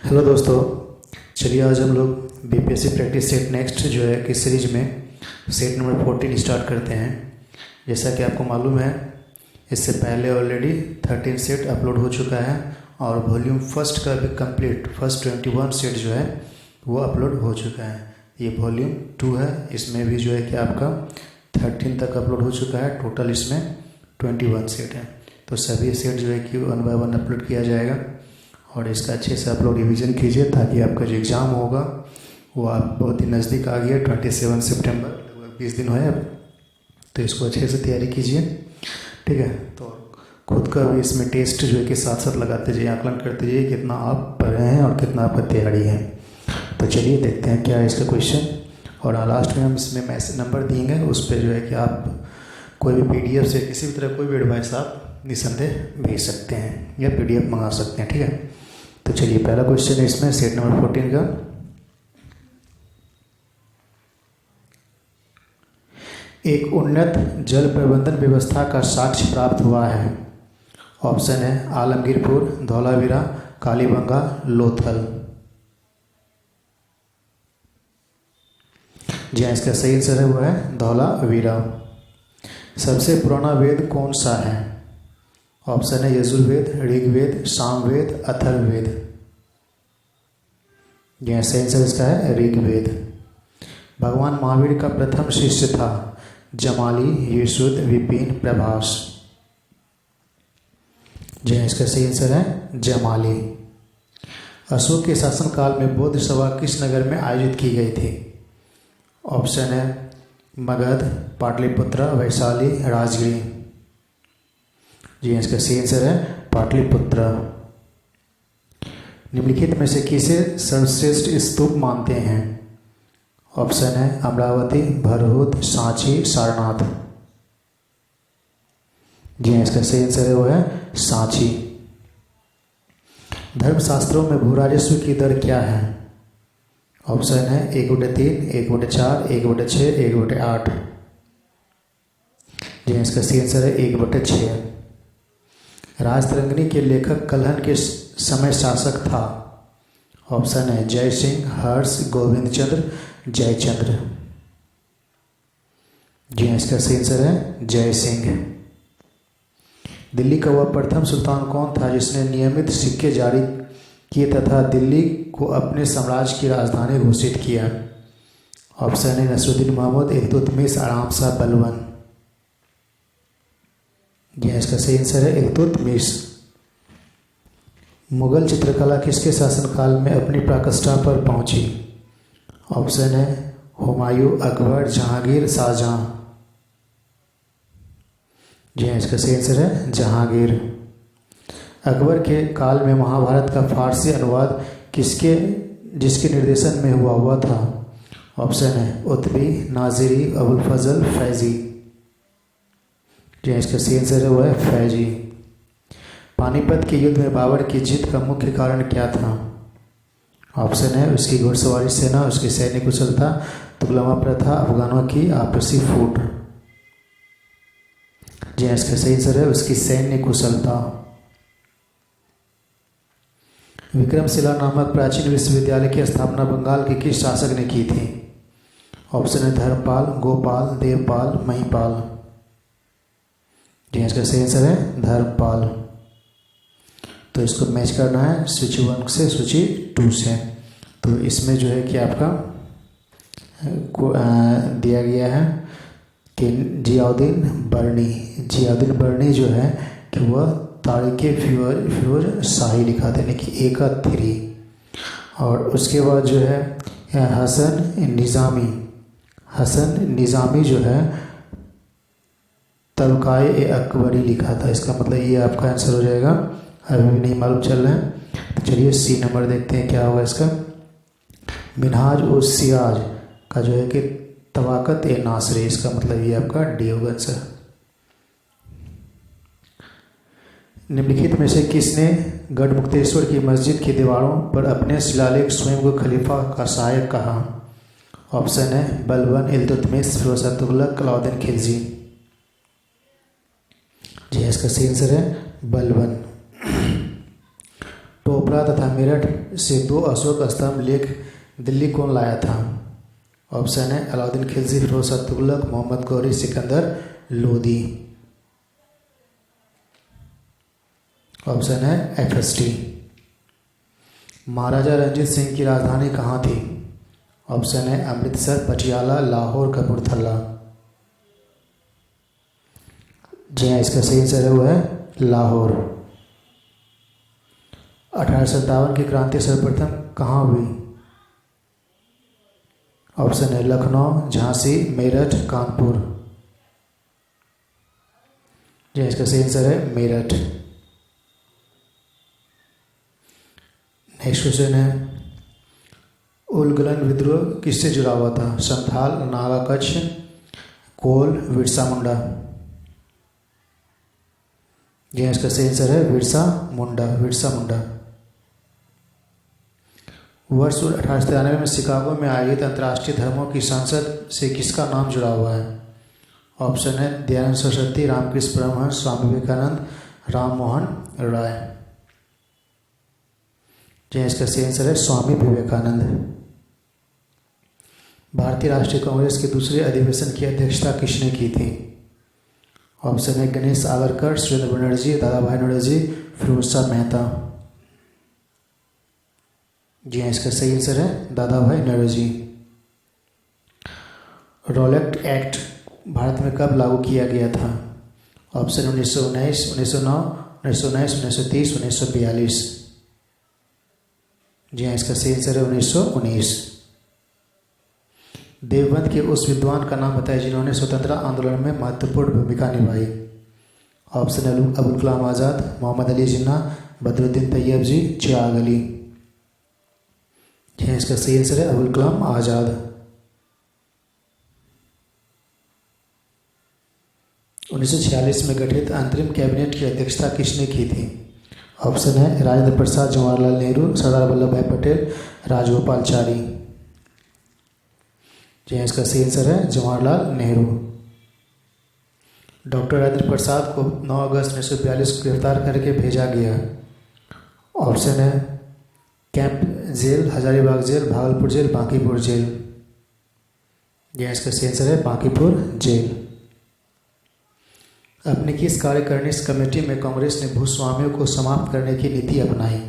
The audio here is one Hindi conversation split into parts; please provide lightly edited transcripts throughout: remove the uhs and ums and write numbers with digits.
हेलो दोस्तों, चलिए आज हम लोग बीपीएससी प्रैक्टिस सेट नेक्स्ट जो है कि सीरीज में सेट नंबर 14 स्टार्ट करते हैं। जैसा कि आपको मालूम है, इससे पहले ऑलरेडी 13 सेट अपलोड हो चुका है और वॉल्यूम फर्स्ट का भी कंप्लीट फर्स्ट 21 सेट जो है वो अपलोड हो चुका है। ये वॉल्यूम 2 है, इसमें भी जो है कि आपका 13 तक अपलोड हो चुका है। टोटल इसमें 21 सेट है, तो सभी सेट जो है कि 1 बाय 1 अपलोड किया जाएगा और इसका अच्छे से आप लोग रिविज़न कीजिए ताकि आपका जो एग्ज़ाम होगा वो आप बहुत ही नज़दीक आ गया। 27 सितंबर, लगभग 20 दिन है अब, तो इसको अच्छे से तैयारी कीजिए, ठीक है। तो खुद का भी इसमें टेस्ट जो है कि साथ साथ लगाते जाइए, आकलन करते जाइए कितना आप पढ़े हैं और कितना आपका तैयारी है। तो चलिए देखते हैं क्या है इसका क्वेश्चन। और लास्ट में हम इसमें मैसेज नंबर दिएंगे, उस पर जो है कि आप कोई भी PDF से किसी भी तरह कोई भी एडवाइस आप निसंदेह भेज सकते हैं या PDF मंगा सकते हैं, ठीक है। तो चलिए पहला क्वेश्चन है इसमें सेट नंबर 14 का। एक उन्नत जल प्रबंधन व्यवस्था का साक्ष्य प्राप्त हुआ है। ऑप्शन है आलमगीरपुर, धौलावीरा, कालीबंगा, लोथल। जी हाँ, इसका सही आंसर है वो है धौलावीरा। सबसे पुराना वेद कौन सा है? ऑप्शन है यजुर्वेद, ऋग्वेद, सामवेद, अथर्ववेद। यह सही आंसर इसका है ऋग्वेद। भगवान महावीर का प्रथम शिष्य था जमाली, युसुद, विपिन, प्रभास। जी हाँ, इसका सही आंसर है जमाली। अशोक के शासनकाल में बौद्ध सभा किस नगर में आयोजित की गई थी? ऑप्शन है मगध, पाटलिपुत्र, वैशाली, राजगीर। जी इसका सही आंसर है पाटलिपुत्र। निम्नलिखित में से किसे सर्वश्रेष्ठ स्तूप मानते हैं? ऑप्शन है अमरावती, भरहुत, सांची, सारनाथ। जी इसका सही आंसर है वो है सांची। धर्मशास्त्रों में भूराजस्व की दर क्या है? ऑप्शन है 1/3, 1/4, 1/6, 1/8। जी इसका सही आंसर है 1/6। राजतरंगिणी के लेखक कल्हण के समय शासक था? ऑप्शन है जय सिंह, हर्ष, गोविंद चंद्र, जयचंद्र। जी इसका सही आंसर है जय सिंह। दिल्ली का वह प्रथम सुल्तान कौन था जिसने नियमित सिक्के जारी किए तथा दिल्ली को अपने साम्राज्य की राजधानी घोषित किया? ऑप्शन है नसरुद्दीन महमूद, इल्तुतमिश, आराम शाह बलबन। यह इसका सही आंसर है इल्तुतमिश। मुगल चित्रकला किसके शासनकाल में अपनी पराकाष्ठा पर पहुंची? ऑप्शन है हुमायूं, अकबर, जहांगीर, शाहजहां। जी हाँ, इसका सही आंसर है जहांगीर। अकबर के काल में महाभारत का फारसी अनुवाद जिसके निर्देशन में हुआ था? ऑप्शन है उतबी, नाजिरी, अबुल फजल, फैजी। जी इसका सही आंसर है वो है फैजी। पानीपत के युद्ध में बाबर की जीत का मुख्य कारण क्या था? ऑप्शन है उसकी घुड़सवारी सेना, उसकी सैन्य कुशलता, तुगलमा प्रथा, अफगानों की आपसी फूट। जी इसका सही आंसर है उसकी सैन्य कुशलता। विक्रमशिला नामक प्राचीन विश्वविद्यालय की स्थापना बंगाल के किस शासक ने की थी? ऑप्शन है धर्मपाल, गोपाल, देवपाल, महिपाल। जी इसका सही आंसर है धर्मपाल। तो इसको मैच करना है सूची 1 से सूची 2 से। तो इसमें जो है कि आपका दिया गया है कि जियाउद्दीन बर्नी जो है कि वह तारीख़ फिरोज शाही लिखा था, यानी कि 1-3। और उसके बाद जो है हसन निज़ामी जो है तबकाए अकबरी लिखा था। इसका मतलब ये आपका आंसर हो जाएगा। अभी भी नहीं मालूम चल रहा है, तो चलिए C नंबर देखते हैं क्या होगा इसका। मिनहाज उस सिराज का जो है कि तबाकत ए नासरी, इसका मतलब ये आपका D होगा आंसर। निम्नलिखित में से किसने गढ़मुक्तेश्वर की मस्जिद की दीवारों पर अपने शिलालेख स्वयं को खलीफा का सहायक कहा? ऑप्शन है बलबन, इल्तुतमिश, फिरोज शाह तुगलक, अलाउद्दीन खिलजी। जी इसका सही आंसर है बलबन। भोपाल तथा मेरठ से 2 अशोक स्तंभ लेख दिल्ली कौन लाया था? ऑप्शन है अलाउद्दीन खिलजी, फिरोज शाह तुगलक, मोहम्मद गौरी, सिकंदर लोदी। ऑप्शन है FST। महाराजा रंजीत सिंह की राजधानी कहाँ थी? ऑप्शन है अमृतसर, पटियाला, लाहौर, कपूरथला। जी हाँ, इसका सही आंसर है वो है लाहौर। 1857 की क्रांति सर्वप्रथम कहाँ हुई? ऑप्शन है लखनऊ, झांसी, मेरठ, कानपुर। जी हाँ, इसका सही आंसर है मेरठ। नेक्स्ट क्वेश्चन है उलगुलन विद्रोह किससे जुड़ा हुआ था? संथाल, नागा कच्छ, कोल, बिरसा मुंडा। जी हाँ, इसका सही आंसर है बिरसा मुंडा। वर्ष 1893 में शिकागो में आयोजित अंतर्राष्ट्रीय धर्मों की संसद से किसका नाम जुड़ा हुआ है? ऑप्शन है दयानंद सरस्वती, रामकृष्ण परमहंस, स्वामी विवेकानंद, राम मोहन राय। जी हाँ, इसका सही आंसर है स्वामी विवेकानंद। भारतीय राष्ट्रीय कांग्रेस के दूसरे अधिवेशन की अध्यक्षता किसने की थी? ऑप्शन है गणेश सावरकर, सुरेंद्र बनर्जी, दादा भाई नौरोजी, फिरोज शाह मेहता। जी हाँ, इसका सही आंसर है दादा भाई नौरोजी। रॉलेट एक्ट भारत में कब लागू किया गया था? ऑप्शन 1919, 1909, 1919, 1930, 1942। जी हाँ, इसका सही आंसर है 1919। देवबंद के उस विद्वान का नाम बताइए जिन्होंने स्वतंत्रता आंदोलन में महत्वपूर्ण भूमिका निभाई। ऑप्शन अबुल कलाम आज़ाद, मोहम्मद अली जिन्ना, बदरुद्दीन तैयब जी, चिराग अली। जी हाँ, इसका सही आंसर है अबुल कलाम आज़ाद। 1946 में गठित अंतरिम कैबिनेट की अध्यक्षता किसने की थी? ऑप्शन है राजेंद्र प्रसाद, जवाहरलाल नेहरू, सरदार वल्लभ भाई पटेल, राजगोपालचारी। जी हाँ, इसका सही आंसर है जवाहरलाल नेहरू। डॉक्टर राजेंद्र प्रसाद को 9 अगस्त 1942 को गिरफ्तार करके भेजा गया। ऑप्शन है camp jail, Hazaribagh jail, Bhagalpur jail, Bankipur jail. जी हाँ, इसका सही आंसर है बांकीपुर जेल। अपनी किस कार्यकारिणी कमेटी में कांग्रेस ने भूस्वामियों को समाप्त करने की नीति अपनाई?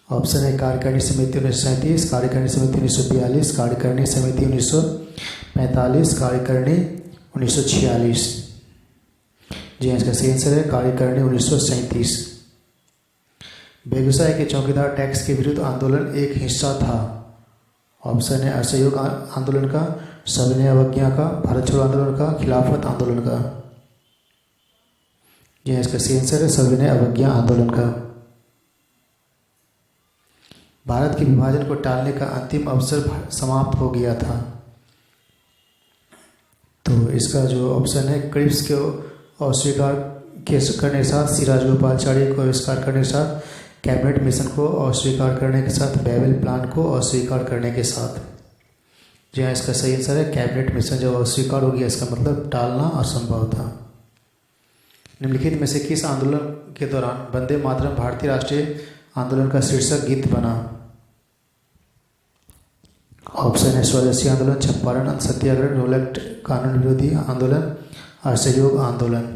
ऑप्शन है कार्यकारिणी समिति 1937, कार्यकारिणी समिति 1942, कार्यकारिणी समिति 1945, कार्यकारिणी 1946। जी हाँ, इसका सही आंसर है कार्यकारिणी 1937। बेगूसराय के चौकीदार टैक्स के विरुद्ध आंदोलन एक हिस्सा था। ऑप्शन है असहयोग आंदोलन का, सविनय अवज्ञा का, भारत छोड़ो आंदोलन का, खिलाफत आंदोलन का। जी हाँ, इसका सही आंसर है सविनय अवज्ञा आंदोलन का। भारत के विभाजन को टालने का अंतिम अवसर समाप्त हो गया था। तो इसका जो ऑप्शन है क्रिप्स को अस्वीकार करने के साथ, सी राजगोपालचारी को आविष्कार करने के साथ, कैबिनेट मिशन को अस्वीकार करने के साथ, बेबल प्लान को अस्वीकार करने के साथ। जी हाँ, इसका सही आंसर है कैबिनेट मिशन जब अस्वीकार हो गया इसका मतलब टालना असंभव था। निम्नलिखित में से किस आंदोलन के दौरान वंदे मातरम भारतीय राष्ट्रीय आंदोलन का शीर्षक गीत बना? ऑप्शन है स्वदेशी आंदोलन, चंपारण सत्याग्रह, रोलेट कानून विरोधी आंदोलन, असहयोग आंदोलन।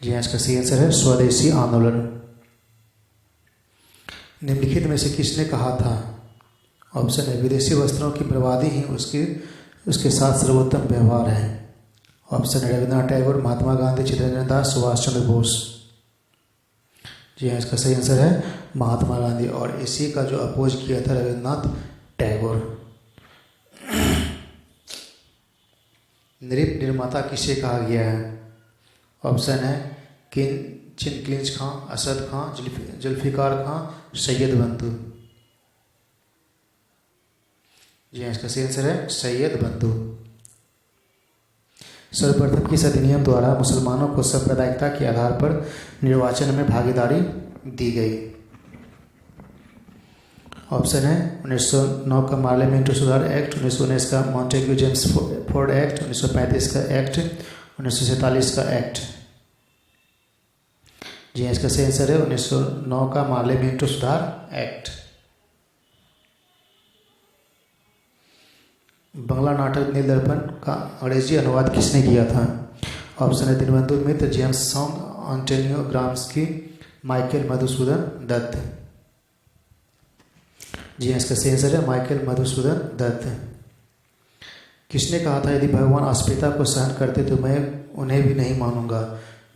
जी हाँ, इसका सही आंसर है स्वदेशी आंदोलन। निम्नलिखित में से किसने कहा था? ऑप्शन है विदेशी वस्त्रों की बर्बादी ही उसके साथ सर्वोत्तम व्यवहार है। ऑप्शन है रविन्द्रनाथ टैगोर, महात्मा गांधी, चित्तरंजन दास, सुभाष चंद्र बोस। जी हाँ, इसका सही आंसर है महात्मा गांधी और इसी का जो अपोज किया था रविन्द्रनाथ टैगोर। नृप निर्माता किसे कहा गया है? ऑप्शन है चिनक्लिंच खां, असद खां, जुल्फिकार खां, सैयद बंधु। जी हाँ, इसका सही आंसर है सैयद बंधु। सर्वप्रथम किस अधिनियम द्वारा मुसलमानों को सांप्रदायिकता के आधार पर निर्वाचन में भागीदारी दी गई? ऑप्शन है 1909 का पार्लियामेंट्री सुधार एक्ट, 1919 का मॉन्टेग्यू जेम्स फोर्ड एक्ट, 1935 का एक्ट, 1947 का एक्ट। जी हाँ, इसका सही आंसर है 1909 का मार्ले मिंटो सुधार एक्ट। बंगला नाटक नील दर्पण का अंग्रेजी अनुवाद किसने किया था? ऑप्शन है Dinabandhu Mitra, James Long, Antonio Gramsci, Michael Madhusudan Dutt. जी हाँ, इसका सही आंसर है माइकल मधुसूदन दत्त। किसने कहा था यदि भगवान अस्मिता को सहन करते तो मैं उन्हें भी नहीं मानूंगा?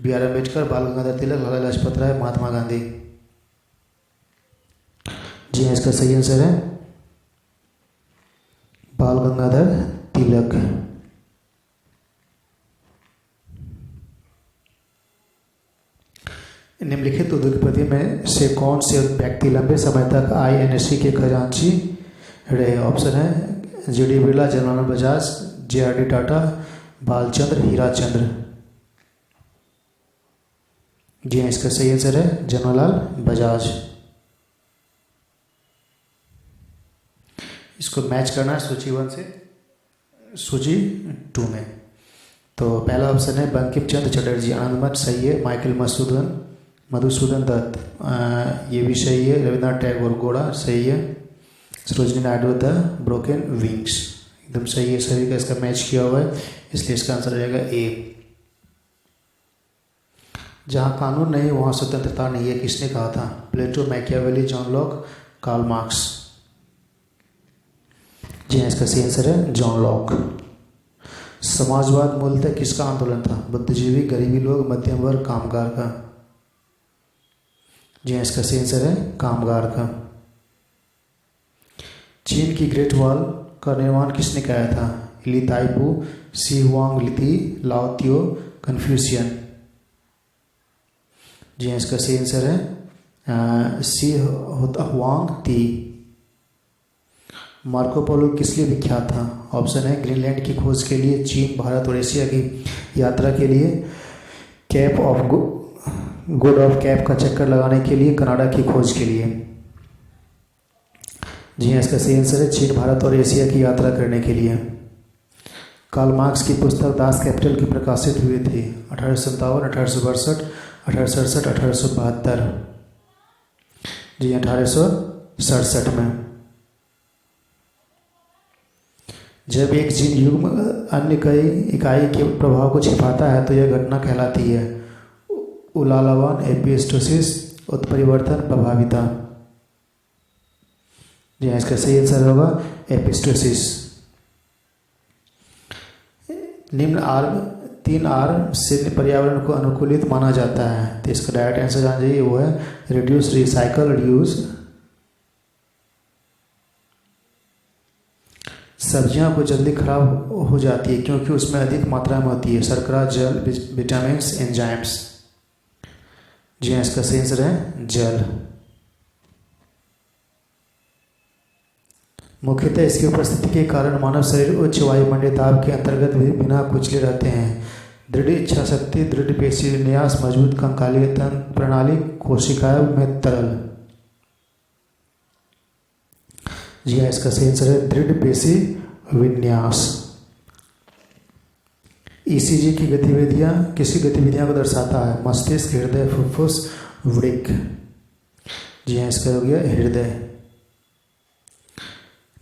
बी आर अम्बेडकर, बाल गंगाधर तिलक, लाला लाजपत राय, महात्मा गांधी। जी हाँ, इसका सही आंसर है बाल गंगाधर तिलक। निम्नलिखित उद्योगपति में से कौन से व्यक्ति लंबे समय तक आईएनएससी के खजांची रहे? ऑप्शन है G D Birla, Jawaharlal Bajaj, J R D Tata, Balchandra, Hirachandra. जी हाँ, इसका सही आंसर है जवाहरलाल बजाज। इसको मैच करना है सूची 1 से सूची 2 में। तो पहला ऑप्शन है बंकिम चंद्र चटर्जी, आनंदमठ सही है, माइकल मधुसूदन दत्त ये भी सही है, रविन्द्रनाथ टैगोर गोड़ा सही है, Sarojini Naidu the broken wings एकदम सही है, सभी का इसका मैच किया हुआ है, इसलिए इसका आंसर हो जाएगा ए। जहाँ कानून नहीं वहाँ स्वतंत्रता नहीं है, किसने कहा था? Plato, Machiavelli, John Locke, Karl Marx. जी हाँ, इसका सही आंसर है जॉन लॉक। समाजवाद मूलतः किसका आंदोलन था? बुद्धिजीवी, गरीबी लोग, मध्यम वर्ग, कामगार का। जी हाँ, इसका सही आंसर है कामगार का। चीन की ग्रेट वॉल का निर्माण किसने कराया था? ली ताइपू, सी हुआंग लीती, लाओ त्यो, कन्फ्यूशियन। जी हाँ, इसका सही आंसर है सी हुआंग ती। मार्को पोलो किस लिए विख्यात था? ऑप्शन है ग्रीनलैंड की खोज के लिए, चीन, भारत और एशिया की यात्रा के लिए, cap of good of cap का चक्कर लगाने के लिए, कनाडा की खोज के लिए। जी हाँ, इसका सही आंसर है चीन, भारत और एशिया की यात्रा करने के लिए। कार्ल मार्क्स की पुस्तक दास कैपिटल की प्रकाशित हुई थी 1857, 1862, 1867, 1872। जी 1867 में। जब एक जीन युग्म अन्य कई इकाई के प्रभाव को छिपाता है तो यह घटना कहलाती है उलालावन, एपिस्टोसिस, उत्परिवर्तन, प्रभाविता। जी हाँ, इसका सही आंसर होगा एपिस्टोसिस। निम्न आर्म 3 आर्म से पर्यावरण को अनुकूलित माना जाता है, तो इसका डायरेक्ट आंसर जान जाइए, वो है रिड्यूस, रिसाइकल, रिड्यूस। सब्जियां को जल्दी खराब हो जाती है क्योंकि उसमें अधिक मात्रा में होती है शर्करा, जल, विटामिन, एंजाइम्स। जी हाँ, इसका सही आंसर है जल। मुख्यतः इसकी उपस्थिति के कारण मानव शरीर उच्च वायुमंडलीय दाब के अंतर्गत भी बिना कुचले रहते हैं। दृढ़ इच्छा शक्ति, दृढ़ पेशी विन्यास, मजबूत कंकालीय तंत्र प्रणाली, कोशिकाओं में तरल। जी हाँ, इसका सही आंसर है दृढ़ पेशी विन्यास। ईसीजी की गतिविधियां किसी गतिविधियां को दर्शाता है? मस्तिष्क, हृदय, फुफ्फुस, वृक्क। जी हाँ, इसका हो गया हृदय।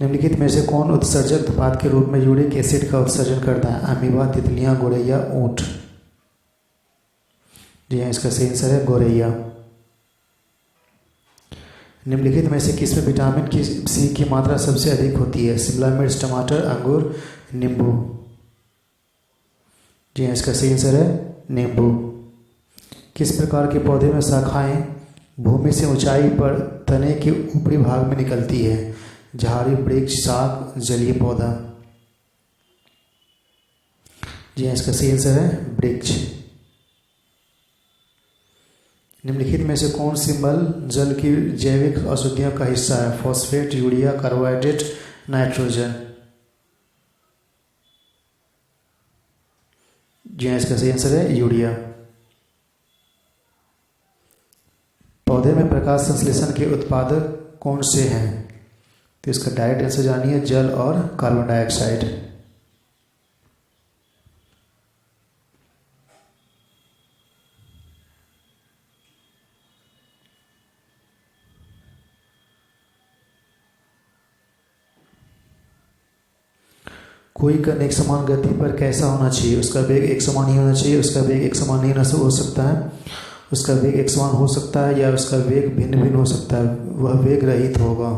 निम्नलिखित में से कौन उत्सर्जक उत्पाद के रूप में यूरिक एसिड का उत्सर्जन करता है? अमीबा, तितलियां, गोरैया, ऊंट। जी हाँ, इसका सही आंसर है गोरैया। निम्नलिखित में से किसमें विटामिन सी की मात्रा सबसे अधिक होती है? शिमला मिर्च, टमाटर, अंगूर, नींबू। जी हाँ, इसका सही आंसर है नींबू। किस प्रकार के पौधे में शाखाएं भूमि से ऊंचाई पर तने के ऊपरी भाग में निकलती है? झाड़ी, वृक्ष, शाक, जलीय पौधा। जी हाँ, इसका सही आंसर है वृक्ष। निम्नलिखित में से कौन सी मल जल की जैविक अशुद्धियों का हिस्सा है? Phosphate, urea, carbohydrate, nitrogen. जी हाँ, इसका सही आंसर है यूरिया। पौधे में प्रकाश संश्लेषण के उत्पादक कौन से हैं? तो इसका डायरेक्ट आंसर जानिए, जल और कार्बन डाइऑक्साइड। कोई कण एक समान गति पर कैसा होना चाहिए? उसका वेग एक समान ही होना चाहिए, उसका वेग एक समान नहीं हो सकता है, उसका वेग एक समान हो सकता है या उसका वेग भिन्न भिन्न हो सकता है, वह वेग रहित होगा।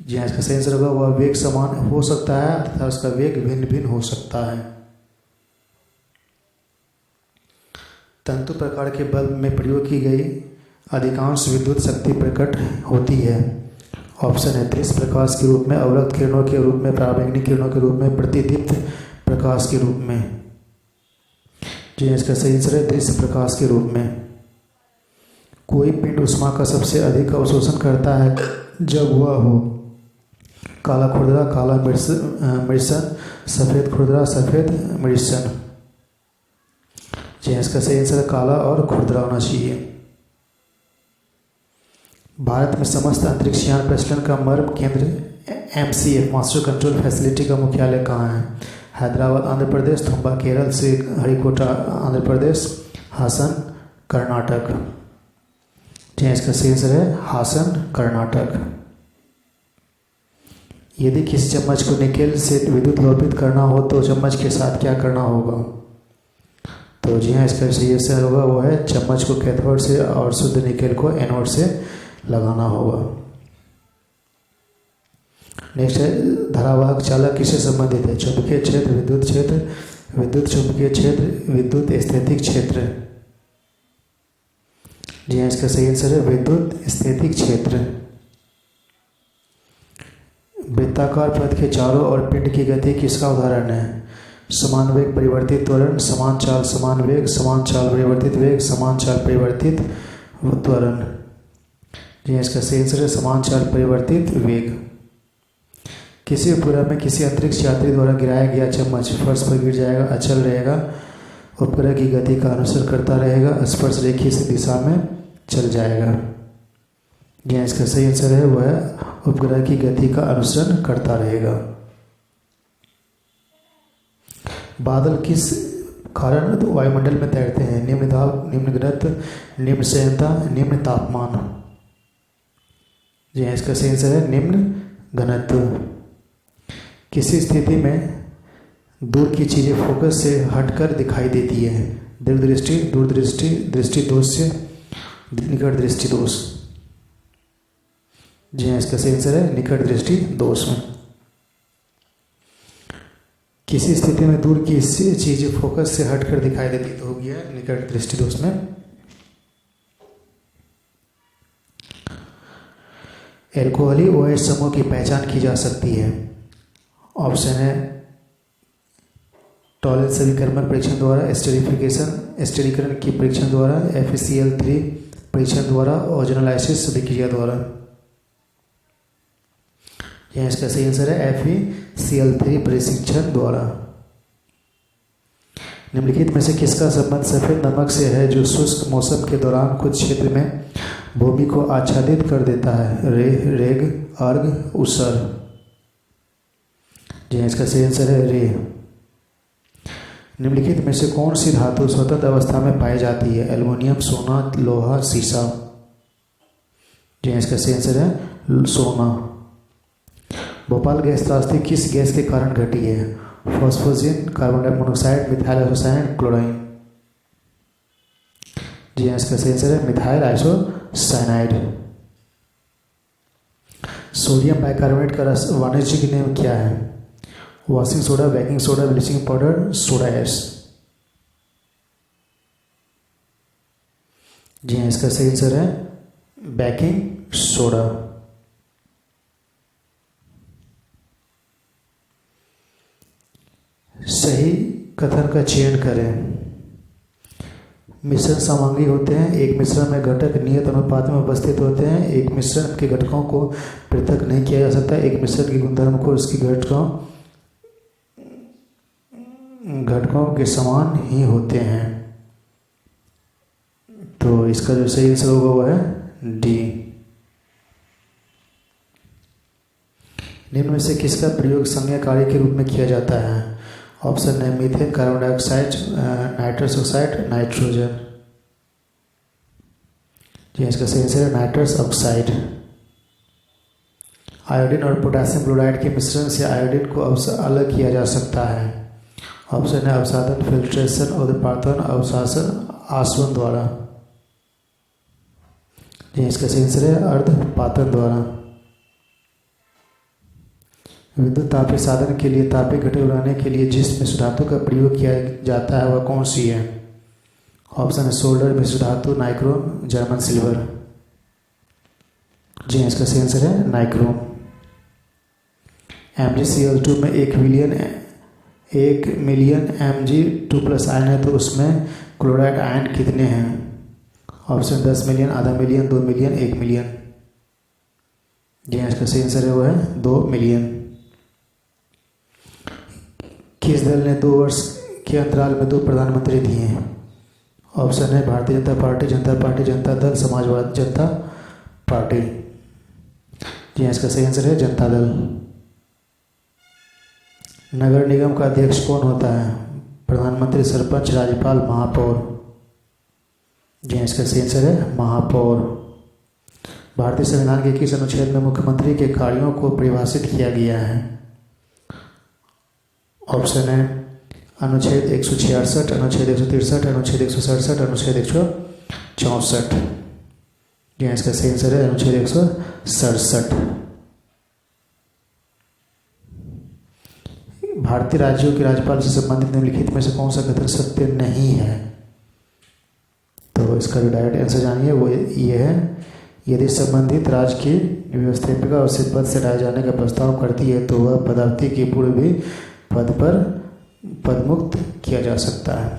जी हाँ, इसका सही आंसर होगा वह वेग समान हो सकता है तथा उसका वेग भिन्न भिन्न हो सकता है। तंतु प्रकार के बल्ब में प्रयोग की गई अधिकांश विद्युत शक्ति प्रकट होती है। ऑप्शन है दृश्य प्रकाश के रूप में, अवरक्त किरणों के रूप में, पराबैंगनी किरणों के रूप में, प्रतिदीप्त प्रकाश के रूप में। जी इसका सही आंसर है दृश्य प्रकाश के रूप में। कोई पिंड ऊष्मा का सबसे अधिक अवशोषण करता है जब वह हो काला खुरदरा, काला मृषण, सफ़ेद खुरदरा, सफ़ेद मृषण। जी इसका सही आंसर काला और खुरदरा होना चाहिए। भारत में समस्त अंतरिक्ष यान परिचालन का मर्म केंद्र MCF मास्टर कंट्रोल फैसिलिटी का मुख्यालय कहाँ है? हैदराबाद आंध्र प्रदेश, थुम्बा केरल, श्रीहरिकोटा आंध्र प्रदेश, हासन कर्नाटक। जी इसका सही आंसर है हासन कर्नाटक। यदि किसी चम्मच को निकेल से विद्युत लोपित करना हो तो चम्मच के साथ क्या करना होगा? तो जी हाँ, इसका सही आंसर होगा वो है चम्मच को कैथोड से और शुद्ध निकेल को एनोड से लगाना होगा। नेक्स्ट है धारावाहक चालक किससे संबंधित है? चुंबकीय क्षेत्र, विद्युत क्षेत्र, विद्युत चुंबकीय क्षेत्र, विद्युत स्थैतिक क्षेत्र। जी हाँ, इसका सही आंसर है विद्युत स्थैतिक क्षेत्र। वृत्ताकार पथ के चारों ओर पिंड की गति किसका उदाहरण है? समान वेग परिवर्तित त्वरण, समान चाल समान वेग, समान चाल परिवर्तित वेग, समान चाल परिवर्तित त्वरण। जी इसका सही आंसर है समान चाल परिवर्तित वेग। किसी उपग्रह में किसी अंतरिक्ष यात्री द्वारा गिराया गया चम्मच फर्श पर गिर जाएगा, अचल रहेगा, उपग्रह की गति का अनुसरण करता रहेगा, स्पर्श रेखीय से दिशा में चल जाएगा। जी इसका सही आंसर है वह उपग्रह की गति का अनुसरण करता रहेगा। बादल किस कारण वायुमंडल में तैरते हैं? निम्न दाब, निम्न घनत्व, निम्न संयंत्रता, निम्न तापमान। जी हाँ, इसका सही आंसर है निम्न घनत्व। किसी स्थिति में दूर की चीजें फोकस से हटकर दिखाई देती है? दीर्घदृष्टि, दूरदृष्टि, दृष्टि दोष से, निकट दृष्टि दोष। जी हाँ, इसका सही आंसर है निकट दृष्टि दोष में। किसी स्थिति में दूर की चीजें फोकस से हटकर दिखाई देती तो हो गया निकट दृष्टि दोष में। एल्कोहली OH समूह की पहचान की जा सकती है? ऑप्शन है टॉलेंस समीकरण परीक्षण द्वारा, एस्टेरिफिकेशन स्टेरीकरण की परीक्षण द्वारा, FeCl3 परीक्षण द्वारा, ओजोनोलाइसिस अभिक्रिया द्वारा। यह इसका सही आंसर है FeCl3 परीक्षण द्वारा। निम्नलिखित में से किसका संबंध सफेद नमक से है जो शुष्क मौसम के दौरान कुछ क्षेत्र में भूमि को आच्छादित कर देता है? रेग, अर्ग, ऊसर। जी इसका सही आंसर है रे। निम्नलिखित में से कौन सी धातु स्वतंत्र अवस्था में पाई जाती है? एल्युमिनियम, सोना, लोहा, सीसा। जी इसका सही आंसर है सोना। भोपाल गैस त्रासदी किस गैस के कारण घटी है? फॉस्फोजिन, कार्बन डाइमोनोक्साइड, मिथाइल आइसोसाइनाइड, क्लोराइन। जी इसका सही आंसर है मिथाइल आइसोसाइनाइड। सोडियम बाइकार्बोनेट का वाणिज्यिक नाम क्या है? Washing soda, baking soda, bleaching powder, soda ash. जी हाँ, इसका सही आंसर है बेकिंग सोडा। सही कथन का चयन करें। मिश्रण सामग्री होते हैं, एक मिश्रण में घटक नियत अनुपात में उपस्थित होते हैं, एक मिश्रण के घटकों को पृथक नहीं किया जा सकता, एक मिश्रण के गुणधर्म को उसकी घटकों के समान ही होते हैं। तो इसका जो सही आंसर होगा वो है डी। निम्न में से किसका प्रयोग संज्ञा कार्य के रूप में किया जाता है? ऑप्शन है methane, carbon dioxide, nitrous oxide, nitrogen. जी इसका सही आंसर है नाइट्रस ऑक्साइड। आयोडीन और पोटेशियम क्लोराइड के मिश्रण से आयोडीन को अलग किया जा सकता है। ऑप्शन है अवसादन, फिल्ट्रेशन, उद्पादन, अवशासन, आसवन द्वारा। जी इसका सही आंसर है अर्धपातन द्वारा। विद्युत तापीय साधन के लिए तापीय घटक बनाने के लिए जिस मिश्र धातु का प्रयोग किया जाता है वह कौन सी है? ऑप्शन है सोल्डर, मिश्र धातु, नाइक्रोम, जर्मन सिल्वर। जी इसका सही आंसर है नाइक्रोम। MgCl2 में 1 मिलियन Mg2+ आयन है, तो उसमें क्लोराइड आयन कितने हैं? ऑप्शन 10 मिलियन, आधा मिलियन, 2 मिलियन, 1 मिलियन। जी इसका सही आंसर है वो है 2 मिलियन। किस दल ने 2 वर्ष के अंतराल में 2 प्रधानमंत्री दिए हैं? ऑप्शन है भारतीय जनता पार्टी, जनता दल, समाजवादी जनता पार्टी। जी इसका सही आंसर है जनता दल। नगर निगम का अध्यक्ष कौन होता है? प्रधानमंत्री, सरपंच, राज्यपाल, महापौर। जी इसका सही आंसर है महापौर। भारतीय संविधान के किस अनुच्छेद में मुख्यमंत्री के कार्यों को परिभाषित किया गया है? ऑप्शन है अनुच्छेद 166, अनुच्छेद 163, अनुच्छेद 167, अनुच्छेद 164। जी इसका सही आंसर है अनुच्छेद 167। भारतीय राज्यों के राज्यपाल से संबंधित निम्नलिखित में से कौन सा कथन सत्य नहीं है? तो इसका जो डायरेक्ट आंसर जानिए वो ये है, यदि संबंधित राज्य की व्यवस्थापिका उसे पद से हटाए जाने का प्रस्ताव करती है तो वह पदावधि के पूर्व भी पद पर पदमुक्त किया जा सकता है।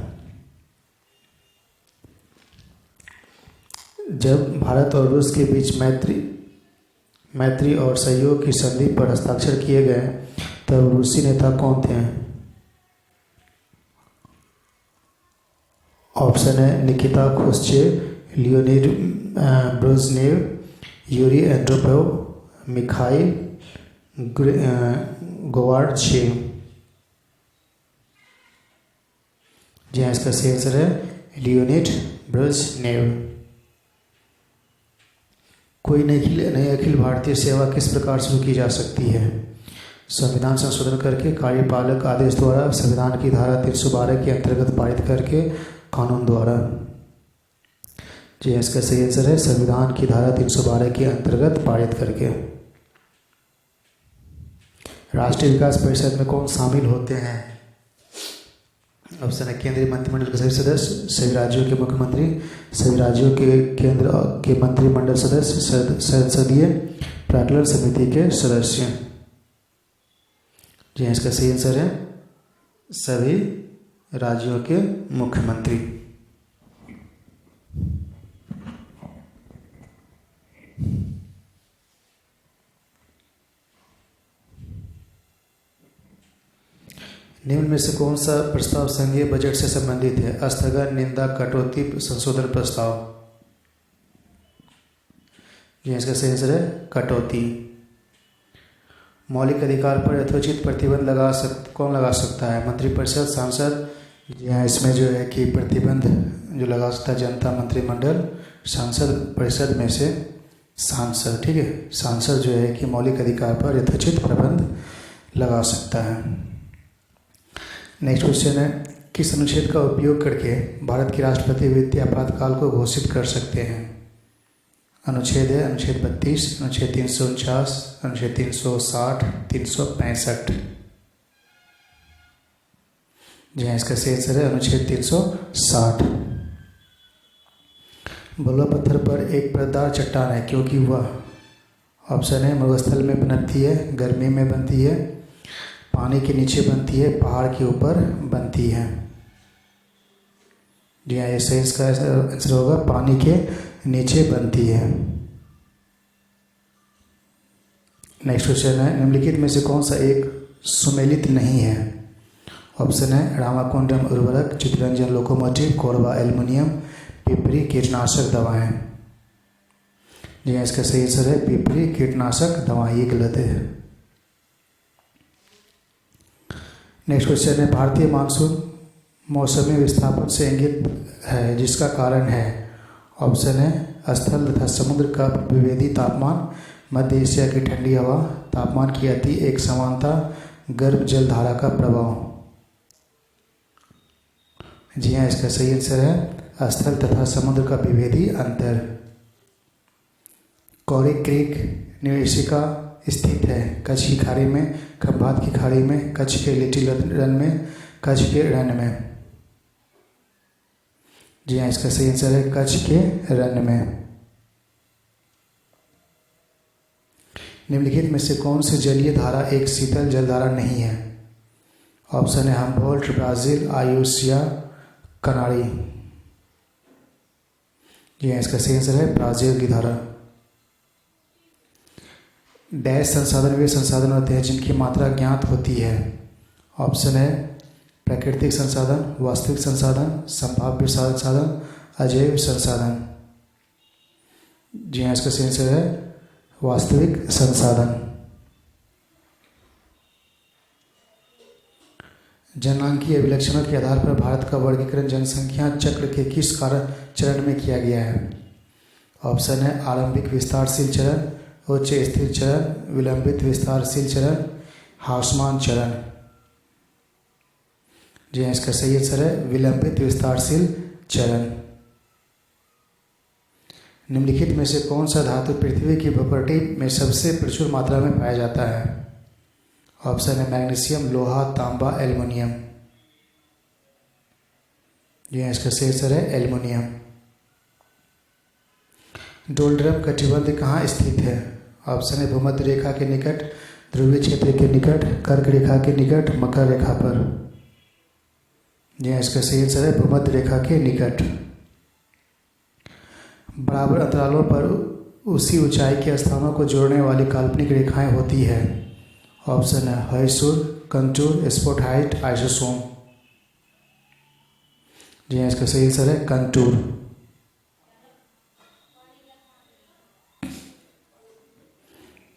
जब भारत और रूस के बीच मैत्री और सहयोग की संधि पर हस्ताक्षर किए गए तब रूसी नेता कौन थे? ऑप्शन है Nikita Khrushchev, Leonid Brezhnev, Yuri Andropov, Mikhail Gorbachev. जी हाँ इसका सही आंसर है लियोनिड ब्रेजनेव। कोई नई अखिल भारतीय सेवा किस प्रकार शुरू की जा सकती है? संविधान संशोधन करके, कार्यपालक आदेश द्वारा, संविधान की धारा 312 के अंतर्गत पारित करके, कानून द्वारा। जी इसका सही आंसर है संविधान की धारा 312 के अंतर्गत पारित करके। राष्ट्रीय विकास परिषद में कौन शामिल होते हैं? ऑप्शन है केंद्रीय मंत्रिमंडल के सभी सदस्य, सभी राज्यों के मुख्यमंत्री, सभी राज्यों के केंद्र के मंत्रिमंडल सदस्य, संसदीय प्राक्कलन समिति के सदस्य। जी इसका सही आंसर है सभी राज्यों के मुख्यमंत्री। निम्न में से कौन सा प्रस्ताव संघीय बजट से संबंधित है? स्थगन, निंदा, कटौती, संशोधन प्रस्ताव। जी इसका सही आंसर है कटौती। मौलिक अधिकार पर यथोचित प्रतिबंध कौन लगा सकता है? मंत्रिपरिषद, सांसद। जी हाँ इसमें जो है कि प्रतिबंध जो लगा सकता है जनता, मंत्रिमंडल, सांसद परिषद में से सांसद। ठीक है, सांसद जो है कि मौलिक अधिकार पर यथोचित प्रतिबंध लगा सकता है। नेक्स्ट क्वेश्चन है किस अनुच्छेद का उपयोग करके भारत के राष्ट्रपति वित्तीय आपातकाल को घोषित कर सकते हैं? अनुच्छेद है अनुच्छेद 32, अनुच्छेद 349, अनुच्छेद 360, 365। जी हाँ इसका सही आंसर है अनुच्छेद 360। बलुआ पत्थर पर एक परतदार चट्टान है क्योंकि वह, ऑप्शन है मरुस्थल में बनती है, गर्मी में बनती है, पानी के नीचे बनती है, पहाड़ के ऊपर बनती है। जी हाँ ये सही इसका आंसर होगा पानी के नीचे बनती है। नेक्स्ट क्वेश्चन है निम्नलिखित में से कौन सा एक सुमेलित नहीं है? ऑप्शन है रामाकुंडम उर्वरक, चितरंजन लोकोमोटिव, कोरबा एल्युमिनियम, पिपरी कीटनाशक दवाएं। जी हाँ इसका सही आंसर है पिपरी कीटनाशक दवाएं, ये गलत है। नेक्स्ट क्वेश्चन है भारतीय मानसून मौसमी विस्थापन से इंगित है जिसका कारण है? ऑप्शन है स्थल तथा समुद्र का विभेदी तापमान, मध्य एशिया की ठंडी हवा, तापमान की अति एक समानता, गर्म जल धारा का प्रभाव। जी हाँ, इसका सही आंसर है स्थल तथा समुद्र का विभेदी अंतर। कौरी क्रीक निवेशिका स्थित है कच्छ की खाड़ी में, खंभात की खाड़ी में, कच्छ के लिटिल रन में, कच्छ के रन में। जी हाँ, इसका सही आंसर है कच्छ के रन में। निम्नलिखित में से कौन सी जलीय धारा एक शीतल जल धारा नहीं है? ऑप्शन है हम्बोल्ट, ब्राजील, आयुष्या, कनारी। जी हाँ, इसका सही आंसर है ब्राजील की धारा। डैश संसाधन वे संसाधन होते हैं जिनकी मात्रा ज्ञात होती है। ऑप्शन है प्राकृतिक संसाधन, वास्तविक संसाधन, संभाव्य संसाधन, अजैव संसाधन। जी हाँ, इसका सही आंसर है वास्तविक संसाधन। जननांगीय अभिलक्षणों के आधार पर भारत का वर्गीकरण जनसंख्या चक्र के किस चरण में किया गया है? ऑप्शन है आरंभिक विस्तारशील चरण, उच्च स्थिर चरण, विलंबित विस्तारशील चरण, हाउसमान चरण। जी हाँ, इसका सही आंसर है विलंबित विस्तारशील चरण। निम्नलिखित में से कौन सा धातु पृथ्वी की भूपटल में सबसे प्रचुर मात्रा में पाया जाता है? ऑप्शन है मैग्नीशियम, लोहा, तांबा, एल्युमिनियम। जी हाँ, इसका सही आंसर है एल्युमिनियम। डोलड्रम कटिबंध कहाँ स्थित है? ऑप्शन है भूमध्य रेखा के निकट, ध्रुवीय क्षेत्र के निकट, कर्क रेखा के निकट, मकर रेखा पर। जी हाँ, इसका सही आंसर है भूमध्य रेखा के निकट। बराबर अंतरालों पर उसी ऊंचाई के स्थानों को जोड़ने वाली काल्पनिक रेखाएं होती है। ऑप्शन है हैसुर, कंटूर, स्पॉट हाइट, आइसोसोम। जी हाँ, इसका सही आंसर है कंटूर।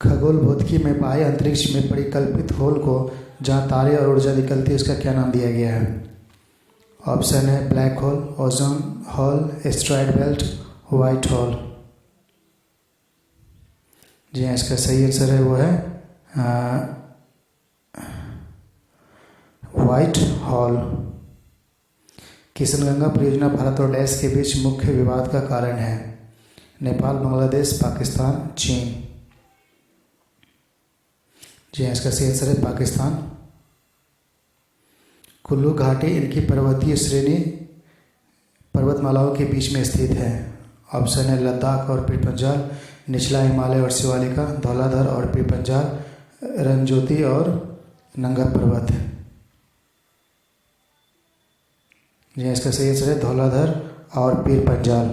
खगोल भौतिकी में बाह्य अंतरिक्ष में परिकल्पित होल को जहाँ तारे और ऊर्जा निकलती है उसका क्या नाम दिया गया है? ऑप्शन है black hole, ozone hole, asteroid belt, white hole. जी हाँ, इसका सही आंसर है वो है व्हाइट हॉल। किशनगंगा परियोजना भारत और डैश के बीच मुख्य विवाद का कारण है? नेपाल, बांग्लादेश, पाकिस्तान, चीन। जी हाँ, इसका सही आंसर है पाकिस्तान। कुल्लू घाटी इनकी पर्वतीय श्रेणी पर्वतमालाओं के बीच में स्थित है। ऑप्शन है लद्दाख और पीर पंजाल, निचला हिमालय और शिवालिका, धौलाधर और पीर पंजाल, रंजोती और नंगा पर्वत। जी इसका सही आंसर है धौलाधर और पीर पंजाल।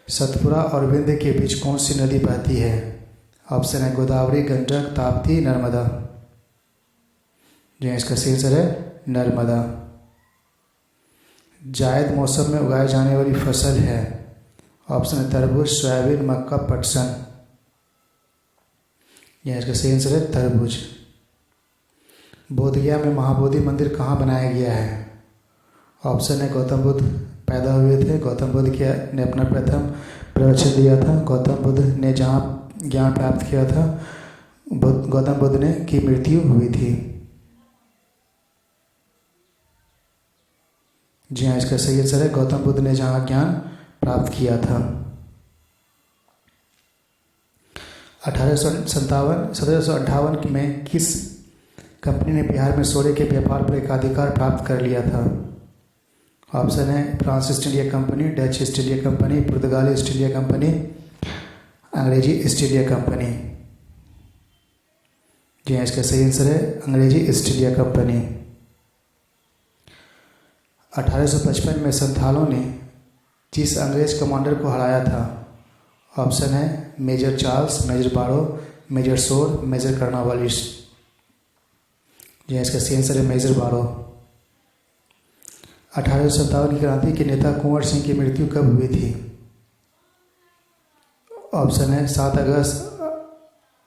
सतपुरा और विंध्य के बीच कौन सी नदी बहती है? ऑप्शन है गोदावरी, गंडक, ताप्ती, नर्मदा। जी इसका सही आंसर है नर्मदा। जायद मौसम में उगाई जाने वाली फसल है? ऑप्शन है तरबूज, सोयाबीन, मक्का, पटसन। यह इसका सही आंसर है तरबूज। बोधगया में महाबोधि मंदिर कहाँ बनाया गया है? ऑप्शन है गौतम बुद्ध पैदा हुए थे, गौतम बुद्ध ने अपना प्रथम प्रवचन दिया था, गौतम बुद्ध ने जहाँ ज्ञान प्राप्त किया था, गौतम बुद्ध ने की मृत्यु हुई थी। जी हाँ, इसका सही आंसर है गौतम बुद्ध ने जहाँ ज्ञान प्राप्त किया था। 1758 में किस कंपनी ने बिहार में सोने के व्यापार पर एकाधिकार प्राप्त कर लिया था? ऑप्शन है France east India company, Dutch east India company, पुर्तगाली ईस्ट इंडिया कंपनी, अंग्रेजी ईस्ट इंडिया कंपनी। जी हाँ, इसका सही आंसर है अंग्रेजी ईस्ट इंडिया कंपनी। 1855 में संथालों ने जिस अंग्रेज कमांडर को हराया था? ऑप्शन है मेजर चार्ल्स, मेजर बारो, मेजर सोर, मेजर कर्नवालिस। जी इसका सही आंसर है मेजर बारो। 1857 की क्रांति के नेता कुंवर सिंह की मृत्यु कब हुई थी? ऑप्शन है 7 अगस्त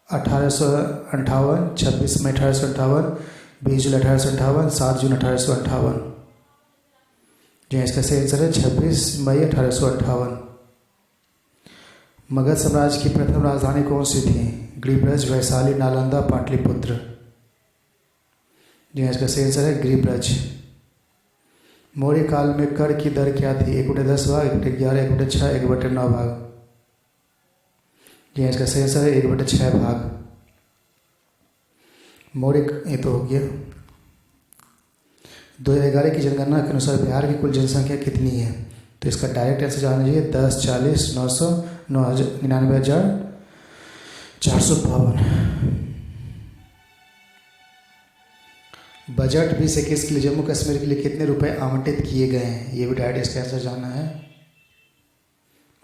1858, 26 मई 1858, 20 जुलाई 1858, 7 जून 1858। जी इसका सही आंसर है 26 मई 1858। मगध साम्राज्य की प्रथम राजधानी कौन सी थी? गिरिब्रज, वैशाली, नालंदा, पाटलिपुत्र। जी इसका सही आंसर है गिरिब्रज। मौर्य काल में कर की दर क्या थी? 1/10 भाग, 1/11, 1/6, 1/9 भाग। जी इसका सही आंसर है 1/6 भाग। मौर्य, ये तो हो गया। 2011 की जनगणना के अनुसार बिहार की कुल जनसंख्या कितनी है? तो इसका डायरेक्ट आंसर जानना चाहिए 10, 40, 900, 99,452। बजट 2021 के लिए जम्मू कश्मीर के लिए कितने रुपए आवंटित किए गए हैं? ये भी डायरेक्ट इसका आंसर जानना है।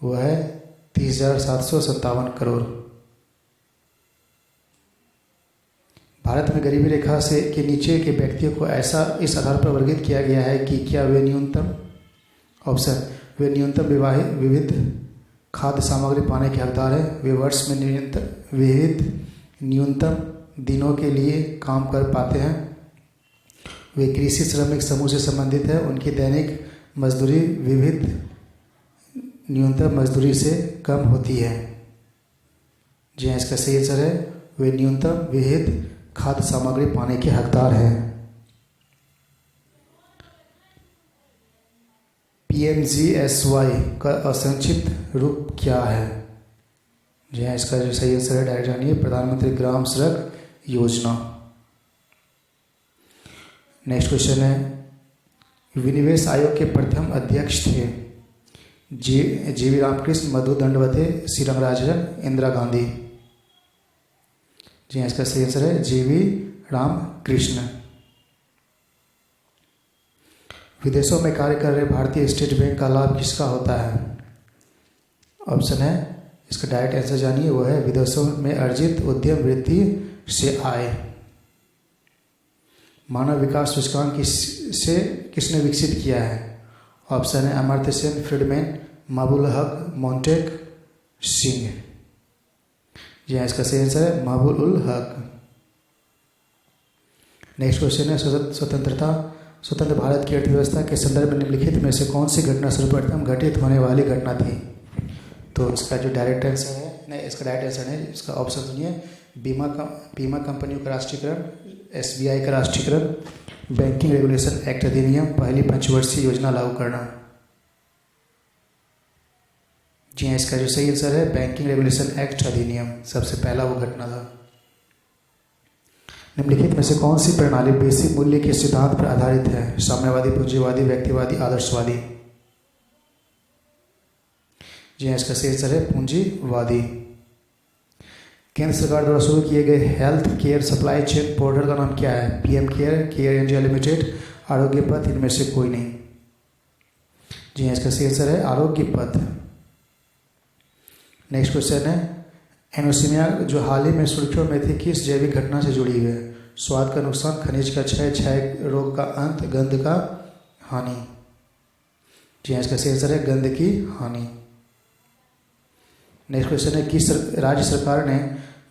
वो है 30,757 करोड़। भारत में गरीबी रेखा से के नीचे के व्यक्तियों को ऐसा इस आधार पर वर्गीकृत किया गया है कि क्या वे न्यूनतम ऑप्शन वे न्यूनतम विविध खाद्य सामग्री पाने के हकदार हैं, वे वर्ष में न्यूनतम दिनों के लिए काम कर पाते हैं, वे कृषि श्रमिक समूह से संबंधित है, उनकी दैनिक मजदूरी विविध न्यूनतम मजदूरी से कम होती है। जी हाँ, इसका सही आंसर है वे न्यूनतम विविध खाद्य सामग्री पाने के हकदार हैं। PMGSY का असंक्षिप्त रूप क्या है? जी हाँ, इसका जो सही आंसर है डायरेक्ट जानिए, प्रधानमंत्री ग्राम सड़क योजना। नेक्स्ट क्वेश्चन है, विनिवेश आयोग के प्रथम अध्यक्ष थे? जीवी रामकृष्ण, मधु दंडवते, सी रंगराजन, इंदिरा गांधी। जी हाँ, इसका सही आंसर है जीवी रामकृष्ण। विदेशों में कार्य कर रहे भारतीय स्टेट बैंक का लाभ किसका होता है? ऑप्शन है, इसका डायरेक्ट आंसर जानिए, वो है विदेशों में अर्जित उद्यम वृद्धि से आय। मानव विकास सूचकांक किसने विकसित किया है? ऑप्शन है अमर्त्य सेन, फ्रीडमैन, महबूल हक, मोंटेक, सिंह। जी हाँ, इसका सही आंसर है महबूब उल हक। नेक्स्ट क्वेश्चन है, स्वतंत्र भारत की अर्थव्यवस्था के संदर्भ में निम्नलिखित में से कौन सी घटना सर्वप्रथम घटित होने वाली घटना थी? तो इसका जो डायरेक्ट आंसर है, नहीं इसका डायरेक्ट आंसर है, इसका ऑप्शन सुनिए, बीमा कंपनियों का राष्ट्रीयकरण, SBI का राष्ट्रीयकरण, बैंकिंग रेगुलेशन एक्ट अधिनियम, पहली पंचवर्षीय योजना लागू करना। जी हाँ, इसका जो सही आंसर है बैंकिंग रेगुलेशन एक्ट अधिनियम, सबसे पहला वो घटना था। निम्नलिखित में से कौन सी प्रणाली बेसिक मूल्य के सिद्धांत पर आधारित है? साम्यवादी, पूंजीवादी, व्यक्तिवादी, आदर्शवादी। जी हाँ, इसका सही आंसर है पूंजीवादी। केंद्र सरकार द्वारा शुरू किए गए health care supply chain portal का नाम क्या है? PM केयर इंडिया लिमिटेड, आरोग्य पथ, इनमें से कोई नहीं। जी हाँ, इसका सही आंसर है आरोग्य पथ। नेक्स्ट क्वेश्चन है, एनोसिमिया जो हाल ही में सुर्खियों में थी किस जैविक घटना से जुड़ी हुई है? स्वाद का नुकसान, खनिज का क्षय रोग का अंत, गंध का हानि। जी हाँ, इसका सही आंसर है गंध की हानि। नेक्स्ट क्वेश्चन है, किस राज्य सरकार ने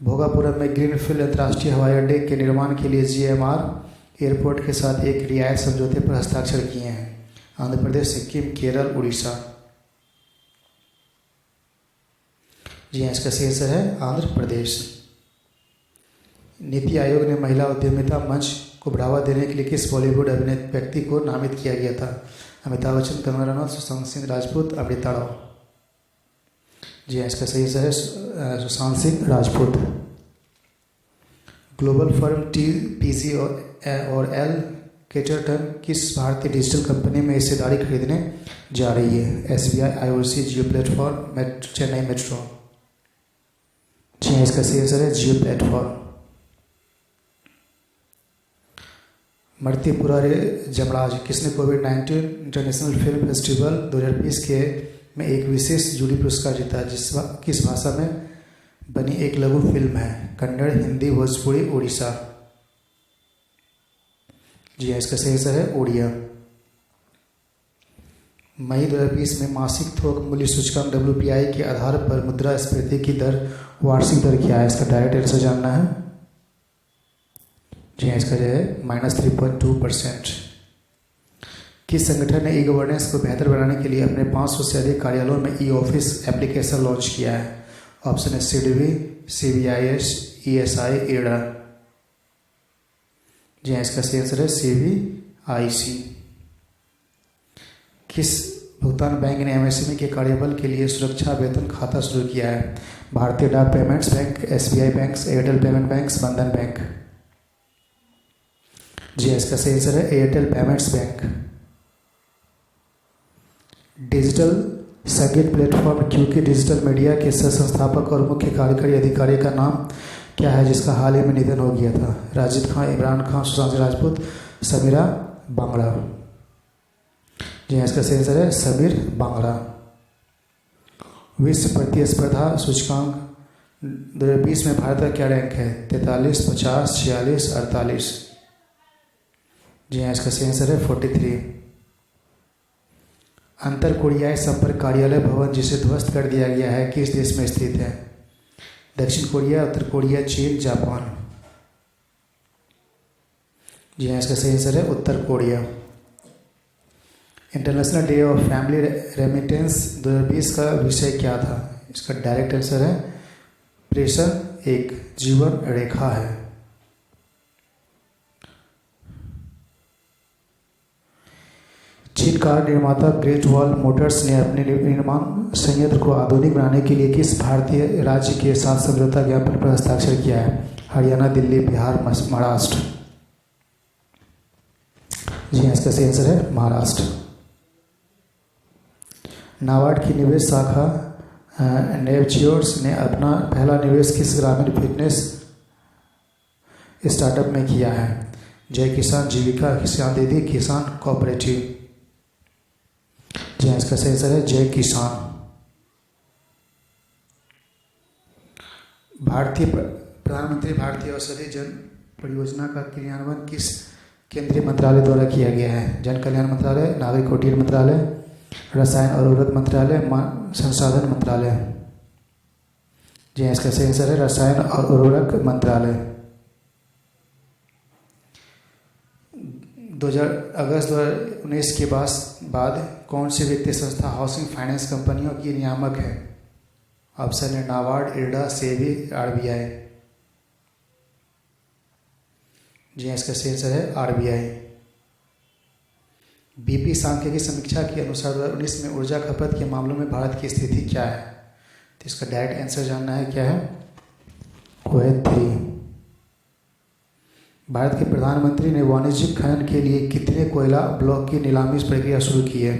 भोगापुरम में ग्रीनफील्ड अंतर्राष्ट्रीय हवाई अड्डे के निर्माण के लिए GMR एयरपोर्ट के साथ एक रियायत समझौते पर हस्ताक्षर किए हैं? आंध्र प्रदेश, सिक्किम, केरल, उड़ीसा। जी हाँ, इसका सही आंसर है आंध्र प्रदेश। नीति आयोग ने महिला उद्यमिता मंच को बढ़ावा देने के लिए किस बॉलीवुड अभिनेता व्यक्ति को नामित किया गया था? अमिताभ बच्चन, कंगना रनौत, सुशांत सिंह राजपूत, अमृता राव। जी हाँ, इसका सही आंसर है Sushant Singh Rajput. Global firm PG और L केटरटन किस भारतीय डिजिटल कंपनी में हिस्सेदारी खरीदने जा रही है? SBI, IOC, जियो प्लेटफॉर्म, चेन्नई मेट्रो। जी हाँ, इसका सही आंसर है जियो प्लेटफॉर्म। मर्तीपुरा रे जमराज किसने कोविड-19 इंटरनेशनल फिल्म फेस्टिवल 2020 के में एक विशेष जूरी पुरस्कार जीता? किस भाषा में बनी एक लघु फिल्म है? कन्नड़, हिंदी, भोजपुरी, उड़ीसा। जी हाँ, इसका सही आंसर है उड़िया। मई 2020 में मासिक थोक मूल्य सूचकांक WPI के आधार पर मुद्रास्फीति की दर वार्षिक दर क्या है? इसका डायरेक्ट आंसर जानना है। जी हाँ, इसका जो है -3.2%। किस संगठन ने E-गवर्नेंस को बेहतर बनाने के लिए अपने 500 से अधिक कार्यालयों में E-ऑफिस एप्लीकेशन लॉन्च किया है? ऑप्शन है CDB, CBIS, ESI, IRDA। जी हाँ, इसका सही आंसर है CBIC। किस भुगतान बैंक ने MSME के कार्यबल के लिए सुरक्षा वेतन खाता शुरू किया है? भारतीय डाक payments bank, SBI bank, Airtel payment bank, बंधन बैंक। जी हाँ, इसका सही आंसर है एयरटेल पेमेंट्स बैंक। डिजिटल संगीत प्लेटफॉर्म क्यू के डिजिटल मीडिया के सह संस्थापक और मुख्य कार्यकारी अधिकारी का नाम क्या है, जिसका हाल ही में निधन हो गया था? राशिद खान, इमरान खान, सुशांत सिंह राजपूत, समीरा बांगड़ा। जी हाँ, इसका सही आंसर है समीर बांगड़ा। विश्व प्रतिस्पर्धा सूचकांक 2020 में भारत का क्या रैंक है? 43, 50, 46, 48। जी हाँ, इसका सही आंसर है 43। अंतर कोरियाई संपर्क कार्यालय भवन जिसे ध्वस्त कर दिया गया है किस देश में स्थित है? दक्षिण कोरिया, उत्तर कोरिया, चीन, जापान। जी हाँ, इसका सही आंसर है उत्तर Korea. International day of family remittances 2020 का विषय क्या था? इसका डायरेक्ट आंसर है प्रेषण एक जीवन रेखा है। चीन कार निर्माता ग्रेट वॉल मोटर्स ने अपने निर्माण संयंत्र को आधुनिक बनाने के लिए किस भारतीय राज्य के साथ समझौता ज्ञापन पर हस्ताक्षर किया है? हरियाणा, दिल्ली, बिहार, महाराष्ट्र। जी हाँ, इसका सही आंसर है महाराष्ट्र। नाबार्ड की निवेश शाखा नेवजियोर्स ने अपना पहला निवेश किस ग्रामीण फिटनेस स्टार्टअप में किया है? जय किसान, जीविका, किसान दीदी, किसान कोऑपरेटिव। जी हाँ, इसका सही आंसर है जय किसान। प्रधानमंत्री भारतीय औषधि जन परियोजना का क्रियान्वयन किस केंद्रीय मंत्रालय द्वारा किया गया है? जन कल्याण मंत्रालय, नागरिक उड्डयन मंत्रालय, रसायन और उर्वरक मंत्रालय, संसाधन मंत्रालय। जी हाँ, इसका सही आंसर है रसायन और उर्वरक मंत्रालय। 2000 अगस्त 2019 के बाद कौन सी वित्तीय संस्था हाउसिंग फाइनेंस कंपनियों की नियामक है? ऑप्शन है नाबार्ड, इरडा, सेबी, RBI। जी हाँ, इसका सही आंसर है RBI। BP सांख्यिकी समीक्षा के अनुसार 2019 में ऊर्जा खपत के मामलों में भारत की स्थिति क्या है? तो इसका डायरेक्ट आंसर जानना है, क्या है वो है 3। भारत के प्रधानमंत्री ने वाणिज्यिक खनन के लिए कितने कोयला ब्लॉक की नीलामी प्रक्रिया शुरू की है?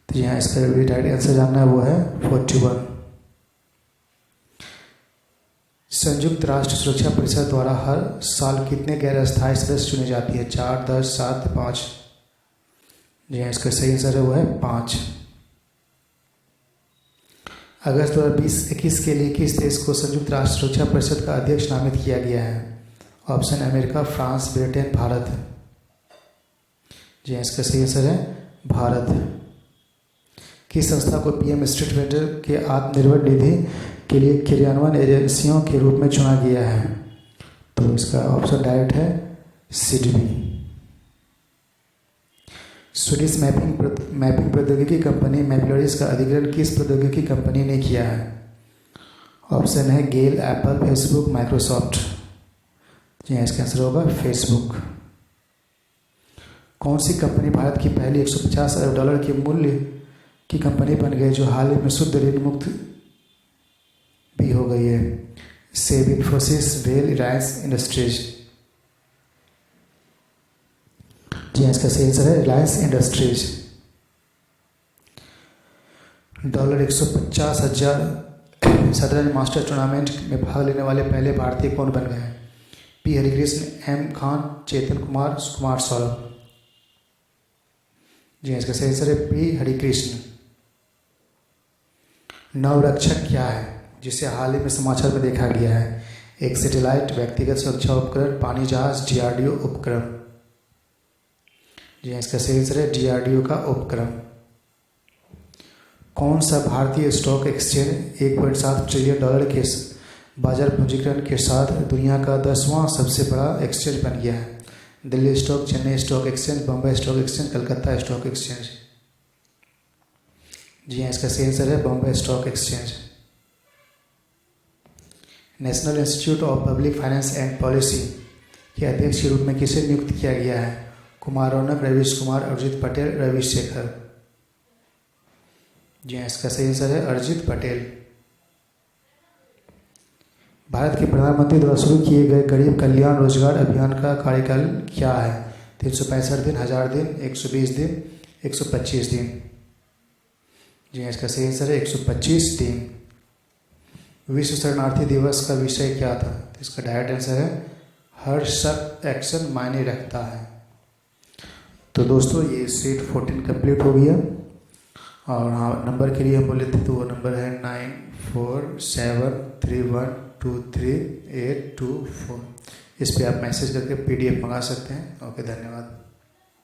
तो यहाँ इसका भी डायरेक्ट आंसर जानना है, वो है 41। संयुक्त राष्ट्र सुरक्षा परिषद द्वारा हर साल कितने गैर अस्थायी सदस्य चुने जाती है? 4, 10, 7, 5। जी हाँ, इसका सही आंसर है वो है 5। अगस्त 2021 के लिए किस देश को संयुक्त राष्ट्र सुरक्षा परिषद का अध्यक्ष नामित किया गया है? Option America, France, Britain, Bharat. जी हाँ, इसका सही आंसर है भारत। किस संस्था को PM स्ट्रीट वेंडर के आत्मनिर्भर निधि के लिए क्रियान्वयन एजेंसियों के रूप में चुना गया है? तो इसका ऑप्शन डायरेक्ट है CDB। स्वीडिश मैपिंग प्रौद्योगिकी कंपनी मैपिलरीज का अधिग्रहण किस प्रौद्योगिकी कंपनी ने किया है? ऑप्शन है गेल, एप्पल, फेसबुक, माइक्रोसॉफ्ट। जी हाँ, इसका आंसर होगा फेसबुक। कौन सी कंपनी भारत की पहली $150 अरब के मूल्य की कंपनी बन गई जो हाल ही में शुद्ध ऋण मुक्त भी हो गई है? सेब, इन्फोसिस, वेल, रिलायंस इंडस्ट्रीज। जी हाँ, इसका सही आंसर है रिलायंस इंडस्ट्रीज। $150,000 शतरंज मास्टर टूर्नामेंट में भाग लेने वाले पहले भारतीय कौन बन गए हैं? P हरिकृष्ण, M खान, चेतन कुमार, कुमार सौरभ। जी हाँ, इसका सही आंसर है P हरिकृष्ण। नवरक्षक क्या है जिसे हाल ही में समाचार में देखा गया है? एक सैटेलाइट, व्यक्तिगत सुरक्षा उपकरण, पानी जहाज, DRDO उपकरण। जी हाँ, इसका सही आंसर है DRDO का उपकरण। कौन सा भारतीय स्टॉक एक्सचेंज $1.7 ट्रिलियन के बाजार पूंजीकरण के साथ दुनिया का 10वां सबसे बड़ा एक्सचेंज बन गया है? Delhi stock, Chennai stock exchange, Bambai stock exchange, Calcutta stock exchange. जी हाँ, इसका सही आंसर है Bombay stock exchange. National institute of public finance and policy के अध्यक्ष के रूप में किसे नियुक्त किया गया है? कुमार रौनक, रवीश कुमार, अरिजित पटेल, रवि शेखर। जी हाँ, इसका सही आंसर है अरिजित पटेल। भारत के प्रधानमंत्री द्वारा शुरू किए गए गरीब कल्याण रोजगार अभियान का कार्यकाल क्या है? 365 दिन, 1000 दिन, 120 दिन, 125 दिन। जी हाँ, इसका सही आंसर है 125 दिन। विश्व शरणार्थी दिवस का विषय क्या था? तो इसका डायरेक्ट आंसर है हर शब्द एक्शन मायने रखता है। तो दोस्तों ये सेट 14 कंप्लीट हो गया। और हाँ, नंबर के लिए हम बोले थे तो वो नंबर है 9473123824। इस पर आप मैसेज करके PDF मंगा सकते हैं। ओके, धन्यवाद।